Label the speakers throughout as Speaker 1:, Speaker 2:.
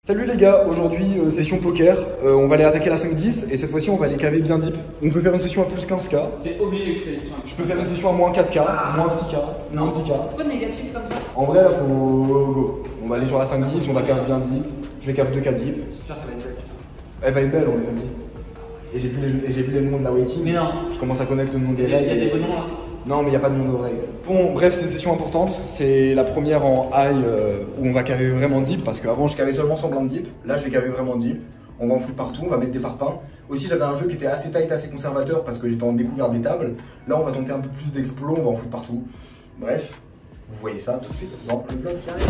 Speaker 1: Salut les gars, aujourd'hui session poker, on va aller attaquer la 5-10 et cette fois-ci on va aller caver bien deep. On peut faire une session à plus 15k.
Speaker 2: C'est obligé que je fais les soins.
Speaker 1: Je peux faire une session à moins 4k, moins 6k, moins 10k.
Speaker 2: Pourquoi négatif comme ça?
Speaker 1: En vrai là faut go. On va aller sur la 5-10, on va cave bien deep. Je vais cave 2k deep.
Speaker 2: J'espère qu'elle va être belle.
Speaker 1: Elle va être belle les amis. Et j'ai vu les noms de la waiting.
Speaker 2: Mais non.
Speaker 1: Je commence à connaître le nom des
Speaker 2: Il y a
Speaker 1: règles.
Speaker 2: des bons noms là.
Speaker 1: Non mais il n'y a pas de nom d'oreille. Bon bref c'est une session importante, c'est la première en high où on va caver vraiment deep parce qu'avant je cavais seulement semblant de deep, là je vais caver vraiment deep, on va en foutre partout, on va mettre des parpaings. Aussi j'avais un jeu qui était assez tight, assez conservateur parce que j'étais en découverte des tables, là on va tenter un peu plus d'explos, on va en foutre partout. Bref, vous voyez ça tout de suite dans le vlog qui arrive.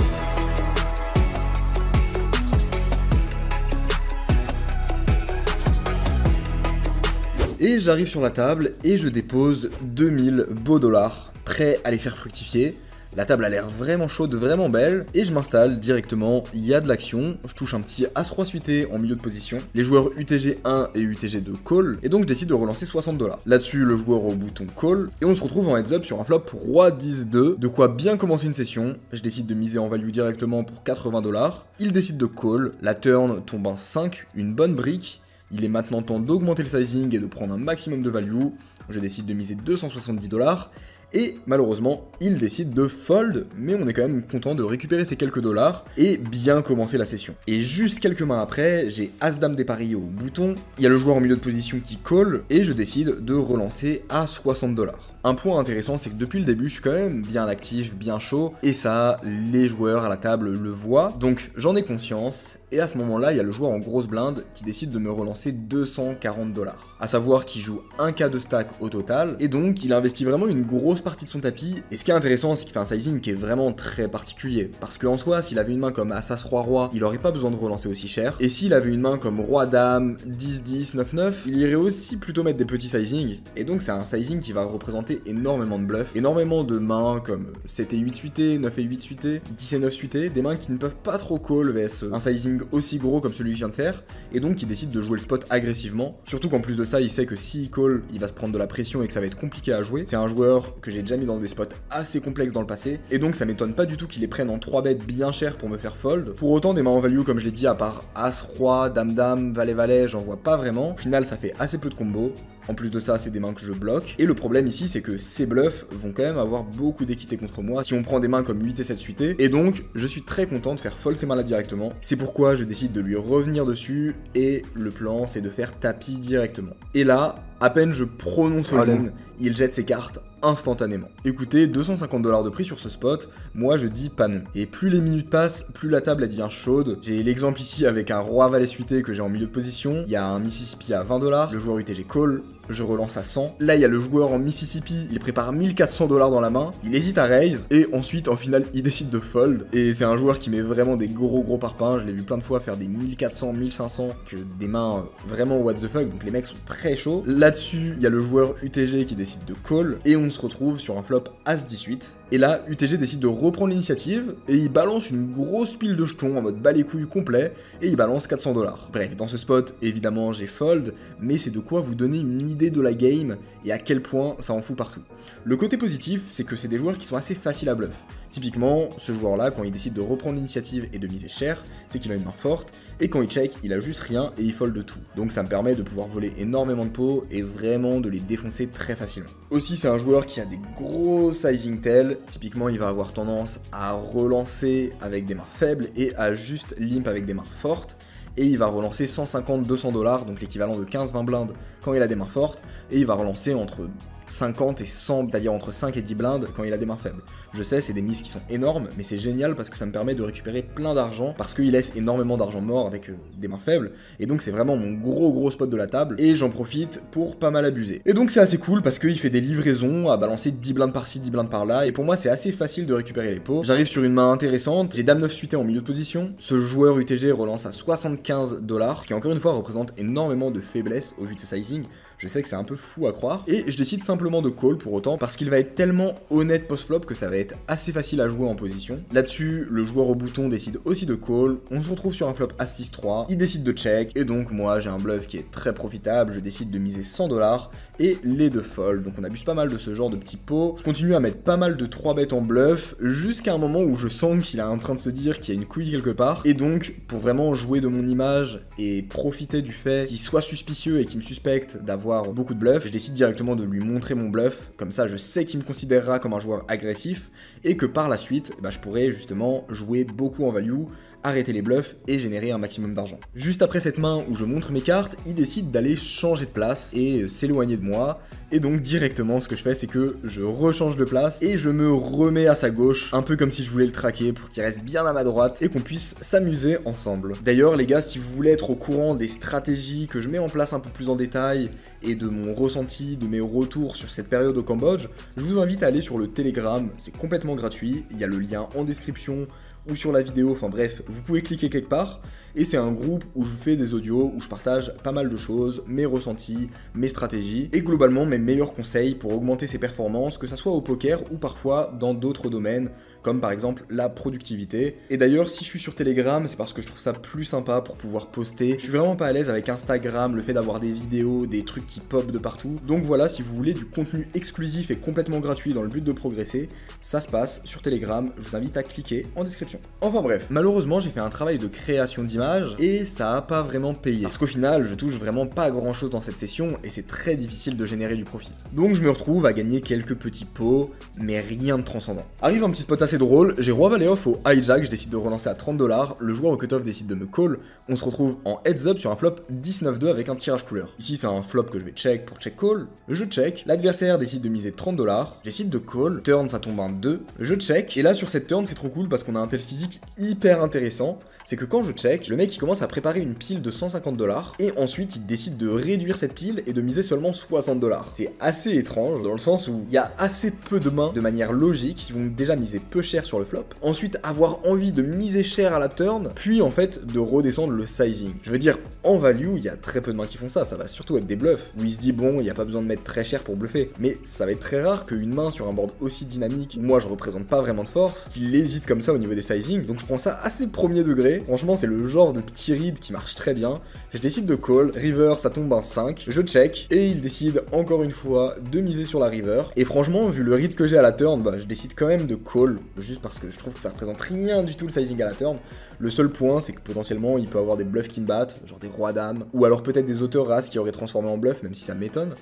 Speaker 1: Et j'arrive sur la table et je dépose 2000 beaux dollars, prêts à les faire fructifier. La table a l'air vraiment chaude, vraiment belle, et je m'installe directement, il y a de l'action, je touche un petit As-Roi suité en milieu de position, les joueurs UTG 1 et UTG 2 call, et donc je décide de relancer 60 dollars. Là-dessus, le joueur au bouton call, et on se retrouve en heads up sur un flop Roi 10-2, de quoi bien commencer une session, je décide de miser en value directement pour 80 dollars, il décide de call, la turn tombe un 5, une bonne brique. Il est maintenant temps d'augmenter le sizing et de prendre un maximum de value. Je décide de miser 270 dollars. Et malheureusement, il décide de fold, mais on est quand même content de récupérer ces quelques dollars et bien commencer la session. Et juste quelques mains après, j'ai As-Dame des paris au bouton, il y a le joueur en milieu de position qui call, et je décide de relancer à 60 dollars. Un point intéressant, c'est que depuis le début, je suis quand même bien actif, bien chaud, et ça, les joueurs à la table le voient, donc j'en ai conscience. Et à ce moment-là, il y a le joueur en grosse blinde qui décide de me relancer 240 dollars. À savoir qu'il joue 1K de stack au total, et donc il investit vraiment une grosse partie de son tapis. Et ce qui est intéressant, c'est qu'il fait un sizing qui est vraiment très particulier. Parce qu'en soi, s'il avait une main comme As-As-Roi-Roi, il aurait pas besoin de relancer aussi cher. Et s'il avait une main comme Roi-Dame, 10-10, 9-9, il irait aussi plutôt mettre des petits sizing. Et donc c'est un sizing qui va représenter énormément de bluffs, énormément de mains comme 7 et 8 suité, 9 et 8 suité, 10 et 9 suité, des mains qui ne peuvent pas trop call vs un sizing aussi gros comme celui que je viens de faire, et donc il décide de jouer le spot agressivement, surtout qu'en plus de ça il sait que s'il call il va se prendre de la pression et que ça va être compliqué à jouer. C'est un joueur que j'ai déjà mis dans des spots assez complexes dans le passé, et donc ça m'étonne pas du tout qu'il les prenne en 3 bêtes bien chères pour me faire fold. Pour autant des mains en value comme je l'ai dit, à part As, Roi, Dame Dame, Valet Valet, j'en vois pas vraiment. Au final ça fait assez peu de combos. En plus de ça, c'est des mains que je bloque. Et le problème ici, c'est que ces bluffs vont quand même avoir beaucoup d'équité contre moi si on prend des mains comme 8 et 7 suité. Et donc, je suis très content de faire fold ces mains-là directement. C'est pourquoi je décide de lui revenir dessus. Et le plan, c'est de faire tapis directement. Et là, à peine je prononce le lean, il jette ses cartes instantanément. Écoutez, 250 dollars de prix sur ce spot, moi je dis pas non. Et plus les minutes passent, plus la table elle devient chaude. J'ai l'exemple ici avec un Roi Valet suité que j'ai en milieu de position. Il y a un Mississippi à 20 dollars, le joueur UTG call. Je relance à 100. Là, il y a le joueur en Mississippi, il prépare 1400 dollars dans la main, il hésite à raise, et ensuite, en finale, il décide de fold. Et c'est un joueur qui met vraiment des gros parpaings, je l'ai vu plein de fois faire des 1400, 1500, que des mains vraiment what the fuck, donc les mecs sont très chauds. Là-dessus, il y a le joueur UTG qui décide de call, et on se retrouve sur un flop As-18. Et là, UTG décide de reprendre l'initiative, et il balance une grosse pile de jetons en mode bas les couilles complet, et il balance 400 dollars. Bref, dans ce spot, évidemment, j'ai fold, mais c'est de quoi vous donner une idée de la game et à quel point ça en fout partout. Le côté positif, c'est que c'est des joueurs qui sont assez faciles à bluff. Typiquement, ce joueur-là, quand il décide de reprendre l'initiative et de miser cher, c'est qu'il a une main forte, et quand il check, il a juste rien et il fold de tout. Donc ça me permet de pouvoir voler énormément de pots et vraiment de les défoncer très facilement. Aussi, c'est un joueur qui a des gros sizing tails. Typiquement, il va avoir tendance à relancer avec des mains faibles et à juste limp avec des mains fortes. Et il va relancer 150-200 dollars, donc l'équivalent de 15-20 blindes quand il a des mains fortes, et il va relancer entre 50 et 100, c'est-à-dire entre 5 et 10 blindes quand il a des mains faibles. Je sais, c'est des mises qui sont énormes, mais c'est génial parce que ça me permet de récupérer plein d'argent, parce qu'il laisse énormément d'argent mort avec des mains faibles, et donc c'est vraiment mon gros spot de la table, et j'en profite pour pas mal abuser. Et donc c'est assez cool parce qu'il fait des livraisons à balancer 10 blindes par-ci, 10 blindes par-là, et pour moi c'est assez facile de récupérer les pots. J'arrive sur une main intéressante, j'ai Dame 9 suité en milieu de position, ce joueur UTG relance à 75 dollars, ce qui encore une fois représente énormément de faiblesse au vu de ses sizing. Je sais que c'est un peu fou à croire. Et je décide simplement de call pour autant parce qu'il va être tellement honnête post-flop que ça va être assez facile à jouer en position. Là-dessus, le joueur au bouton décide aussi de call. On se retrouve sur un flop As-6-3. Il décide de check. Et donc moi j'ai un bluff qui est très profitable. Je décide de miser 100$ et les deux fold. Donc on abuse pas mal de ce genre de petits pots. Je continue à mettre pas mal de 3 bêtes en bluff jusqu'à un moment où je sens qu'il est en train de se dire qu'il y a une couille quelque part. Et donc pour vraiment jouer de mon image et profiter du fait qu'il soit suspicieux et qu'il me suspecte d'avoir beaucoup de bluff, je décide directement de lui montrer mon bluff. Comme ça je sais qu'il me considérera comme un joueur agressif et que par la suite je pourrais justement jouer beaucoup en value, arrêter les bluffs et générer un maximum d'argent. Juste après cette main où je montre mes cartes, il décide d'aller changer de place et s'éloigner de moi. Et donc directement ce que je fais c'est que je rechange de place et je me remets à sa gauche, un peu comme si je voulais le traquer pour qu'il reste bien à ma droite et qu'on puisse s'amuser ensemble. D'ailleurs les gars, si vous voulez être au courant des stratégies que je mets en place un peu plus en détail et de mon ressenti, de mes retours sur cette période au Cambodge, je vous invite à aller sur le Telegram, c'est complètement gratuit, il y a le lien en description ou sur la vidéo, enfin bref, vous pouvez cliquer quelque part, et c'est un groupe où je fais des audios, où je partage pas mal de choses, mes ressentis, mes stratégies, et globalement mes meilleurs conseils pour augmenter ses performances, que ça soit au poker ou parfois dans d'autres domaines, comme par exemple la productivité. Et d'ailleurs, si je suis sur Telegram, c'est parce que je trouve ça plus sympa pour pouvoir poster. Je suis vraiment pas à l'aise avec Instagram, le fait d'avoir des vidéos, des trucs qui pop de partout. Donc voilà, si vous voulez du contenu exclusif et complètement gratuit dans le but de progresser, ça se passe sur Telegram, je vous invite à cliquer en description. Enfin bref, malheureusement j'ai fait un travail de création d'image et ça a pas vraiment payé. Parce qu'au final, je touche vraiment pas grand chose dans cette session et c'est très difficile de générer du profit. Donc je me retrouve à gagner quelques petits pots, mais rien de transcendant. Arrive un petit spot assez drôle, j'ai roi valet off au hijack, je décide de relancer à 30$, le joueur au cutoff décide de me call, on se retrouve en heads up sur un flop 19-2 avec un tirage couleur. Ici c'est un flop que je vais check pour check call, je check, l'adversaire décide de miser 30$, j'décide de call, turn ça tombe un 2, je check, et là sur cette turn c'est trop cool parce qu'on a un tel physique hyper intéressant, c'est que quand je check, le mec il commence à préparer une pile de 150$ et ensuite il décide de réduire cette pile et de miser seulement 60$. C'est assez étrange dans le sens où il y a assez peu de mains de manière logique qui vont déjà miser peu cher sur le flop, ensuite avoir envie de miser cher à la turn, puis en fait de redescendre le sizing. Je veux dire, en value, il y a très peu de mains qui font ça, ça va surtout être des bluffs, où il se dit bon, il n'y a pas besoin de mettre très cher pour bluffer, mais ça va être très rare qu'une main sur un board aussi dynamique, où moi je représente pas vraiment de force, qu'il hésite comme ça au niveau des sizing, donc je prends ça assez premier degré, franchement c'est le genre de petit read qui marche très bien, je décide de call, river ça tombe un 5, je check, et il décide encore une fois de miser sur la river, et franchement vu le read que j'ai à la turn, je décide quand même de call, juste parce que je trouve que ça représente rien du tout le sizing à la turn. Le seul point c'est que potentiellement il peut avoir des bluffs qui me battent, genre des rois dames, ou alors peut-être des auteurs races qui auraient transformé en bluff, même si ça m'étonne.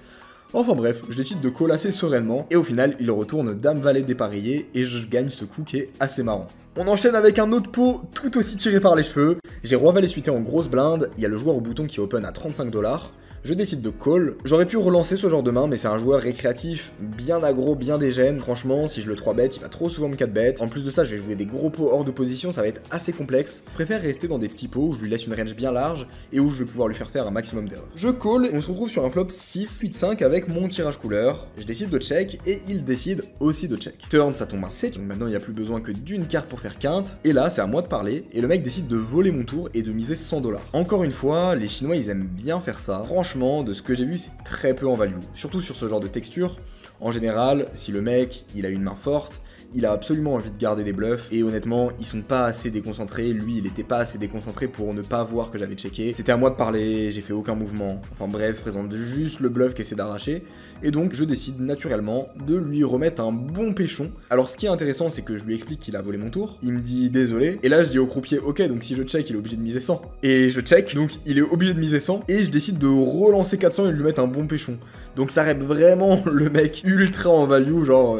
Speaker 1: Enfin bref, je décide de call assez sereinement, et au final il retourne dame valet dépareillé, et je gagne ce coup qui est assez marrant. On enchaîne avec un autre pot tout aussi tiré par les cheveux, j'ai roi valet suité en grosse blinde, il y a le joueur au bouton qui open à 35$, je décide de call. J'aurais pu relancer ce genre de main, mais c'est un joueur récréatif, bien aggro, bien dégène. Franchement, si je le 3 bet, il va trop souvent me 4 bet. En plus de ça, je vais jouer des gros pots hors de position, ça va être assez complexe. Je préfère rester dans des petits pots où je lui laisse une range bien large et où je vais pouvoir lui faire un maximum d'erreurs. Je call, et on se retrouve sur un flop 6, 8-5 avec mon tirage couleur. Je décide de check et il décide aussi de check. Turn, ça tombe à 7, donc maintenant il n'y a plus besoin que d'une carte pour faire quinte. Et là, c'est à moi de parler, et le mec décide de voler mon tour et de miser 100$. Encore une fois, les Chinois, ils aiment bien faire ça. Franchement, de ce que j'ai vu, c'est très peu en value. Surtout sur ce genre de texture. En général, si le mec, il a une main forte, il a absolument envie de garder des bluffs, et honnêtement, ils sont pas assez déconcentrés, lui il était pas assez déconcentré pour ne pas voir que j'avais checké, c'était à moi de parler, j'ai fait aucun mouvement, enfin bref, présente juste le bluff qui essaie d'arracher, et donc je décide naturellement de lui remettre un bon péchon. Alors ce qui est intéressant, c'est que je lui explique qu'il a volé mon tour, il me dit désolé, et là je dis au croupier, ok, donc si je check, il est obligé de miser 100, et je check, donc il est obligé de miser 100, et je décide de relancer 400 et de lui mettre un bon péchon. Donc ça rêve vraiment le mec ultra en value, genre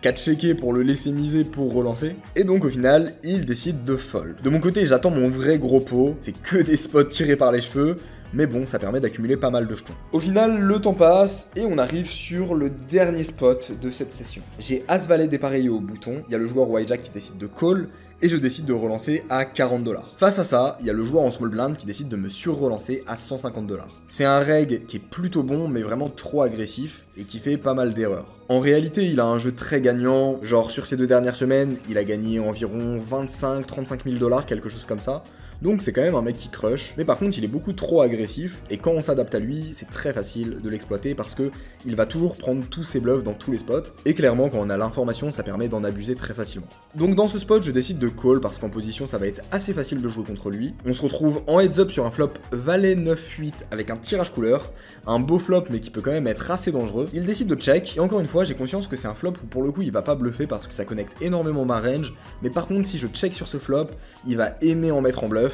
Speaker 1: 4 checkés pour le laisser miser pour relancer. Et donc au final, il décide de fold. De mon côté, j'attends mon vrai gros pot. C'est que des spots tirés par les cheveux. Mais bon, ça permet d'accumuler pas mal de jetons. Au final, le temps passe et on arrive sur le dernier spot de cette session. J'ai As-Valet dépareillé au bouton. Il y a le joueur Roi-Jack qui décide de call. Et je décide de relancer à 40$. Face à ça, il y a le joueur en small blind qui décide de me sur-relancer à 150$. C'est un reg qui est plutôt bon, mais vraiment trop agressif. et qui fait pas mal d'erreurs. En réalité, il a un jeu très gagnant, genre sur ces 2 dernières semaines, il a gagné environ 25-35 000 $, quelque chose comme ça. Donc c'est quand même un mec qui crush, mais par contre il est beaucoup trop agressif, et quand on s'adapte à lui, c'est très facile de l'exploiter parce que il va toujours prendre tous ses bluffs dans tous les spots, et clairement quand on a l'information, ça permet d'en abuser très facilement. Donc dans ce spot, je décide de call parce qu'en position ça va être assez facile de jouer contre lui. On se retrouve en heads up sur un flop valet 9-8 avec un tirage couleur, un beau flop mais qui peut quand même être assez dangereux. Il décide de check, et encore une fois j'ai conscience que c'est un flop où pour le coup il va pas bluffer parce que ça connecte énormément ma range, mais par contre si je check sur ce flop, il va aimer en mettre en bluff,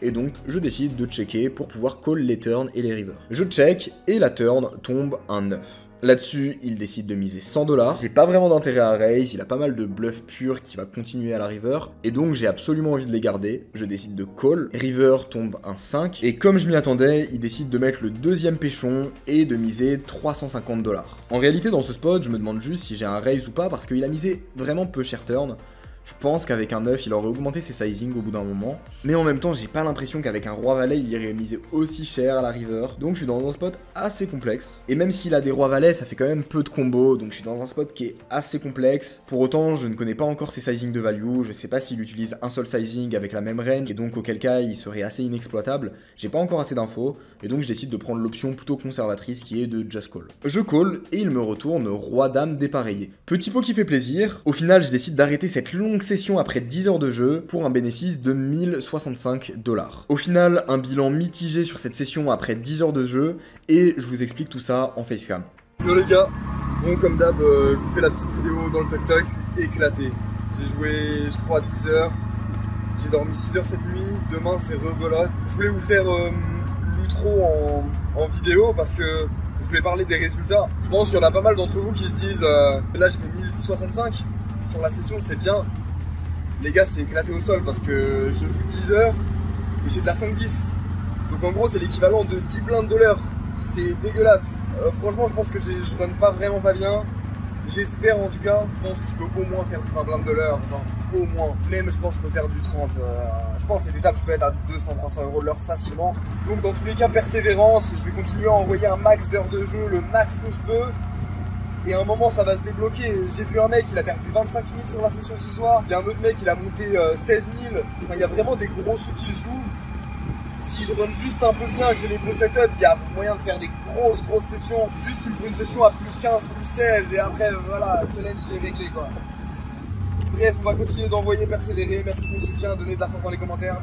Speaker 1: et donc je décide de checker pour pouvoir call les turns et les rivers. Je check et la turn tombe un 9. Là-dessus, il décide de miser 100 $. J'ai pas vraiment d'intérêt à raise, il a pas mal de bluffs purs qui va continuer à la river, et donc j'ai absolument envie de les garder. Je décide de call, river tombe un 5, et comme je m'y attendais, il décide de mettre le deuxième péchon et de miser 350 $. En réalité, dans ce spot, je me demande juste si j'ai un raise ou pas, parce qu'il a misé vraiment peu cher turn. Je pense qu'avec un 9, il aurait augmenté ses sizing au bout d'un moment. Mais en même temps, j'ai pas l'impression qu'avec un roi-valet, il irait miser aussi cher à la river. Donc je suis dans un spot assez complexe. Et même s'il a des rois-valets, ça fait quand même peu de combos. Donc je suis dans un spot qui est assez complexe. Pour autant, je ne connais pas encore ses sizing de value. Je sais pas s'il utilise un seul sizing avec la même range. Et donc auquel cas, il serait assez inexploitable. J'ai pas encore assez d'infos. Et donc je décide de prendre l'option plutôt conservatrice qui est de just call. Je call et il me retourne roi-dame dépareillé. Petit pot qui fait plaisir. Au final, je décide d'arrêter cette longue session après 10 heures de jeu pour un bénéfice de 1065 $. Au final, un bilan mitigé sur cette session après 10 heures de jeu, et je vous explique tout ça en facecam.
Speaker 3: Yo les gars, bon comme d'hab, je vous fais la petite vidéo dans le toc toc, éclaté. J'ai joué je crois 10 heures, j'ai dormi 6 heures cette nuit, demain c'est rebelote. Je voulais vous faire l'outro en vidéo parce que je voulais parler des résultats. Je pense qu'il y en a pas mal d'entre vous qui se disent là j'ai fait 1065 sur la session, c'est bien. Les gars, c'est éclaté au sol parce que je joue 10 heures et c'est de la 5-10. Donc en gros, c'est l'équivalent de 10 blindes de l'heure. C'est dégueulasse. Franchement, je pense que je run pas vraiment pas bien. J'espère en tout cas, je pense que je peux au moins faire du 20 blindes de l'heure. Genre au moins. Même je pense que je peux faire du 30. Je pense que cette étape, je peux être à 200-300 € de l'heure facilement. Donc dans tous les cas, persévérance. Je vais continuer à envoyer un max d'heures de jeu, le max que je peux. Et à un moment ça va se débloquer. J'ai vu un mec, il a perdu 25 000 sur la session ce soir. Il y a un autre mec, il a monté 16 000. Enfin, il y a vraiment des gros sous qui jouent. Si je run juste un peu bien, que j'ai les bons setups, il y a moyen de faire des grosses sessions. Juste il me faut une session à plus 15, plus 16 et après voilà, le challenge il est réglé quoi. Bref, on va continuer d'envoyer, persévérer. Merci pour le soutien, donnez de la force dans les commentaires.